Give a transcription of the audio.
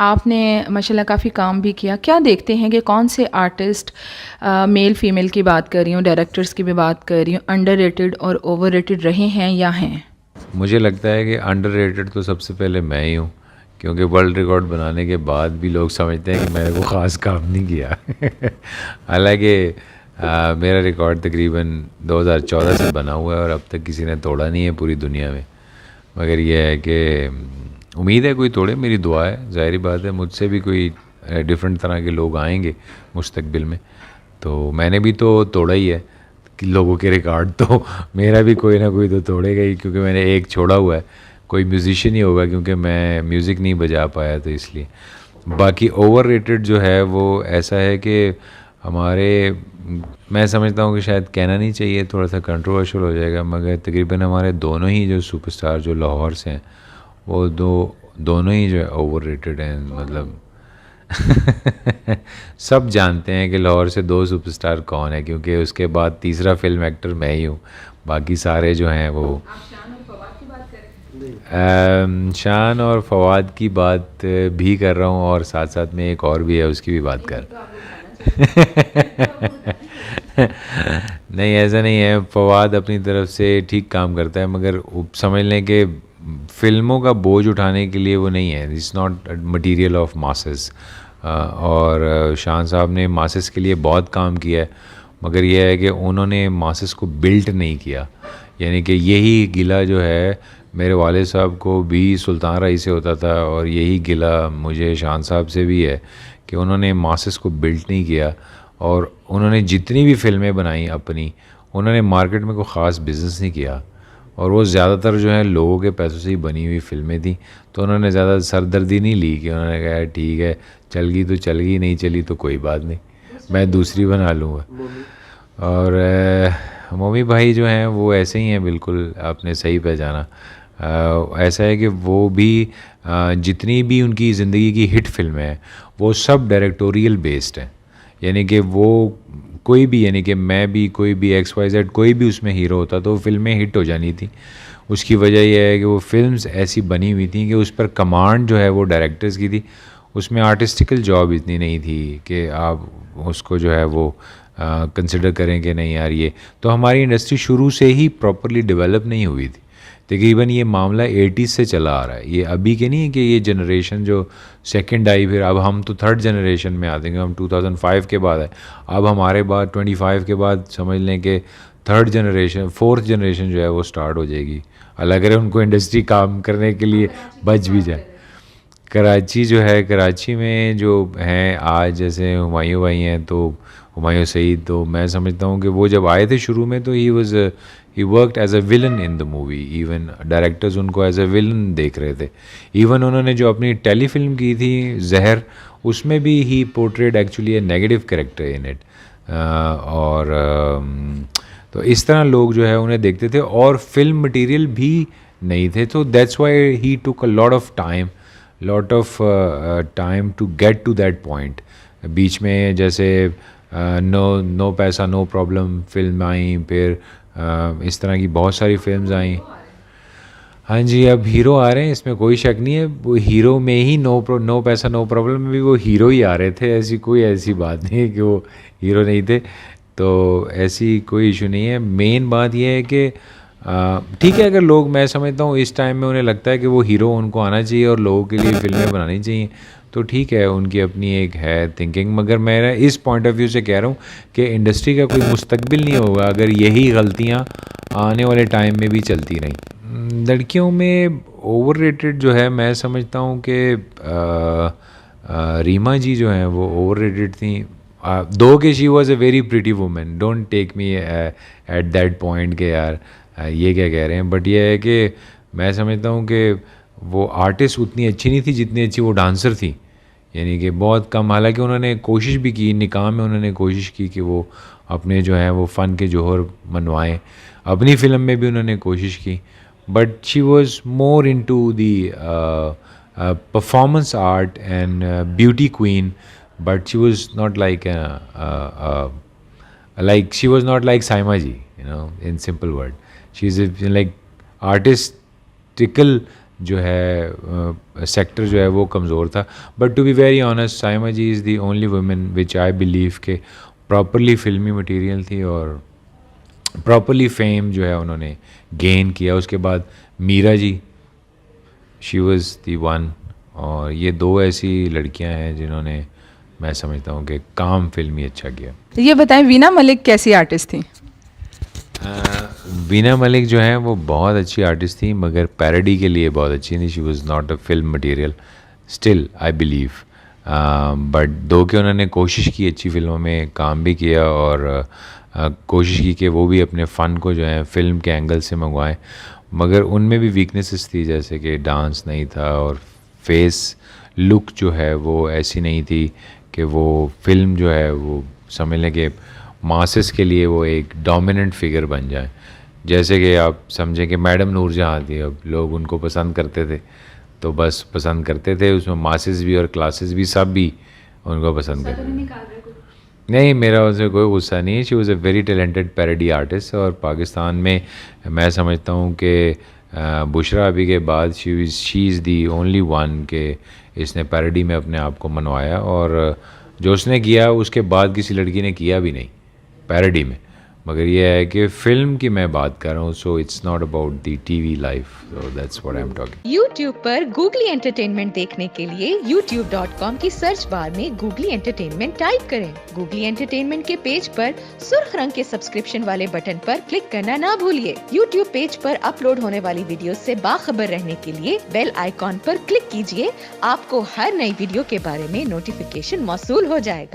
आपने माशाल्लाह काफ़ी काम भी किया। क्या देखते हैं कि कौन से आर्टिस्ट, मेल फ़ीमेल की बात कर रही हूँ, डायरेक्टर्स की भी बात कर रही हूँ, अंडररेटेड और ओवररेटेड रहे हैं या हैं? मुझे लगता है कि अंडररेटेड तो सबसे पहले मैं ही हूँ, क्योंकि वर्ल्ड रिकॉर्ड बनाने के बाद भी लोग समझते हैं कि मैंने कोई ख़ास काम नहीं किया। हालांकि मेरा रिकॉर्ड तकरीबन 2014 से बना हुआ है और अब तक किसी ने तोड़ा नहीं है पूरी दुनिया में। मगर यह है कि उम्मीद है कोई तोड़े, मेरी दुआ है। ज़ाहिर बात है मुझसे भी कोई डिफरेंट तरह के लोग आएंगे मुस्तकबिल में, तो मैंने भी तो तोड़ा ही है कि लोगों के रिकॉर्ड, तो मेरा भी कोई ना कोई तो तोड़ेगा ही, क्योंकि मैंने एक छोड़ा हुआ है। कोई म्यूज़िशियन ही होगा, क्योंकि मैं म्यूज़िक नहीं बजा पाया तो इसलिए। बाकी ओवररेटेड जो है वो ऐसा है कि हमारे, मैं समझता हूँ कि शायद कहना नहीं चाहिए, थोड़ा सा कंट्रोवर्शियल हो जाएगा, मगर तकरीबन हमारे दोनों ही जो सुपरस्टार जो लाहौर से हैं वो दोनों ही जो है ओवररेटेड हैं। मतलब सब जानते हैं कि लाहौर से दो सुपरस्टार कौन है, क्योंकि उसके बाद तीसरा फिल्म एक्टर मैं ही हूँ। बाकी सारे जो हैं वो शान और फवाद की बात भी कर रहा हूँ, और साथ साथ में एक और भी है उसकी भी बात कर। नहीं, ऐसा नहीं है, फवाद अपनी तरफ से ठीक काम करता है, मगर समझ लें कि फिल्मों का बोझ उठाने के लिए वो नहीं है। It's not material of masses. और शान साहब ने मासेस के लिए बहुत काम किया है, मगर यह है कि उन्होंने मासेस को बिल्ट नहीं किया। यानी कि यही गिला जो है मेरे वाले साहब को भी सुल्तान राय से होता था, और यही गिला मुझे शान साहब से भी है कि उन्होंने मासेस को बिल्ट नहीं किया। और उन्होंने जितनी भी फ़िल्में बनाई अपनी, उन्होंने मार्केट में कोई ख़ास बिज़नेस नहीं किया, और वो ज़्यादातर जो है लोगों के पैसों से ही बनी हुई फ़िल्में थी। तो उन्होंने ज़्यादा सरदर्दी नहीं ली कि उन्होंने कहा ठीक है चल गई तो चल गई, नहीं चली तो कोई बात नहीं, मैं दूसरी बना लूँगा। और मम्मी भाई जो हैं वो ऐसे ही हैं, बिल्कुल आपने सही पहचाना। ऐसा है कि वो भी जितनी भी उनकी ज़िंदगी की हिट फिल्में हैं वो सब डायरेक्टोरियल बेस्ड हैं। यानी कि वो कोई भी, यानी कि मैं भी, कोई भी XYZ कोई भी उसमें हीरो होता तो फिल्में हिट हो जानी थी। उसकी वजह यह है कि वो फिल्म्स ऐसी बनी हुई थी कि उस पर कमांड जो है वो डायरेक्टर्स की थी। उसमें आर्टिस्टिकल जॉब इतनी नहीं थी कि आप उसको जो है वो कंसिडर करें कि नहीं यार ये। तो हमारी इंडस्ट्री शुरू से ही प्रॉपरली डेवलप नहीं हुई थी। तकरीबन ये मामला 80s से चला आ रहा है, ये अभी के नहीं है कि ये जनरेशन जो सेकंड आई, फिर अब हम तो थर्ड जनरेशन में आ देंगे, हम 2005 के बाद है। अब हमारे बाद 25 के बाद समझ लें कि थर्ड जनरेशन, फोर्थ जनरेशन जो है वो स्टार्ट हो जाएगी, अलग अगर उनको इंडस्ट्री काम करने के लिए बच भी जाए। कराची जो है, कराची में जो हैं आज जैसे हुमायूं भाई हैं, तो हुमायूं सईद, तो मैं समझता हूँ कि वो जब आए थे शुरू में तो ही worked as a villain in the movie. Even directors उनको एज अ विलन देख रहे थे। इवन उन्होंने जो अपनी टेलीफिल्म की थी जहर, उसमें भी ही portrayed actually a negative character in it. और तो इस तरह लोग जो है उन्हें देखते थे, और फिल्म मटेरियल भी नहीं थे, तो that's why he took a lot of time to get to that point. बीच में जैसे नो पैसा नो प्रॉब्लम फिल्म आई, फिर इस तरह की बहुत सारी फिल्म्स आई। हाँ जी, अब हीरो आ रहे हैं, इसमें कोई शक नहीं है। वो हीरो में ही नो पैसा नो प्रॉब्लम में भी वो हीरो ही आ रहे थे, ऐसी कोई ऐसी बात नहीं है कि वो हीरो नहीं थे। तो ऐसी कोई इशू नहीं है। मेन बात यह है कि ठीक है, अगर लोग, मैं समझता हूँ इस टाइम में उन्हें लगता है कि वो हीरो उनको आना चाहिए और लोगों के लिए फिल्में बनानी चाहिए, तो ठीक है, उनकी अपनी एक है थिंकिंग। मगर मैं इस पॉइंट ऑफ व्यू से कह रहा हूँ कि इंडस्ट्री का कोई मुस्तकबिल नहीं होगा अगर यही गलतियाँ आने वाले टाइम में भी चलती रहीं। लड़कियों में ओवररेटेड जो है, मैं समझता हूँ कि रीमा जी जो हैं वो ओवररेटेड थी। दो कि she was a very pretty woman, don't take me at that point के यार ये क्या कह रहे हैं। बट ये है कि मैं समझता हूँ कि वो आर्टिस्ट उतनी अच्छी नहीं थी जितनी अच्छी वो डांसर थी। यानी कि बहुत कम, हालांकि उन्होंने कोशिश भी की, निकाह में उन्होंने कोशिश की कि वो अपने जो है वो फ़न के जौहर मनवाएं। अपनी फ़िल्म में भी उन्होंने कोशिश की, but she was more into the performance art and beauty queen. But she was not like she was not like Saima ji, in simple word. She's like artistical जो है सेक्टर जो है वो कमज़ोर था. But to be very honest, Saima ji is the only woman which I believe के properly filmi material थी और प्रॉपरली फेम जो है उन्होंने गेन किया. उसके बाद Meera ji, she was the one. और ये दो ऐसी लड़कियां हैं जिन्होंने, मैं समझता हूँ कि काम फिल्मी अच्छा किया. ये बताएं वीना मलिक कैसी आर्टिस्ट थी? वीना मलिक जो है वो बहुत अच्छी आर्टिस्ट थी, मगर पैरोडी के लिए बहुत अच्छी थी. She was not a film material still I believe. But दो कि उन्होंने कोशिश की अच्छी फिल्मों में काम भी किया और कोशिश की कि वो भी अपने फ़न को जो है फ़िल्म के एंगल से मंगवाएं, मगर उनमें भी वीकनेसेस थी, जैसे कि डांस नहीं था और फेस लुक जो है वो ऐसी नहीं थी कि वो फिल्म जो है वो समझ लें कि मासेस के लिए वो एक डोमिनेंट फिगर बन जाए. जैसे कि आप समझें कि मैडम नूरजहाँ थी, अब लोग उनको पसंद करते थे तो बस पसंद करते थे, उसमें मासेस भी और क्लासेस भी सब भी उनको पसंद करते थे. नहीं, मेरा उससे कोई गुस्सा नहीं है. She was a very talented parody artist और पाकिस्तान में मैं समझता हूँ कि बुशरा अभी के बाद she is the only one के इसने पैरोडी में अपने आप को मनवाया. और जो उसने किया उसके बाद किसी लड़की ने किया भी नहीं पैरोडी में. मगर ये है कि फ़िल्म की मैं बात कर रहा हूँ, so it's not about the TV life. So that's what I am talking. YouTube पर गूगली एंटरटेनमेंट देखने के लिए youtube.com की सर्च बार में गूगली एंटरटेनमेंट टाइप करें. गूगली एंटरटेनमेंट के पेज पर सुर्ख रंग के सब्सक्रिप्शन वाले बटन पर क्लिक करना ना भूलिए. YouTube पेज पर अपलोड होने वाली वीडियो से बाखबर रहने के लिए बेल आइकॉन पर क्लिक कीजिए. आपको हर नई वीडियो के बारे में नोटिफिकेशन मौसूल हो जाएगा.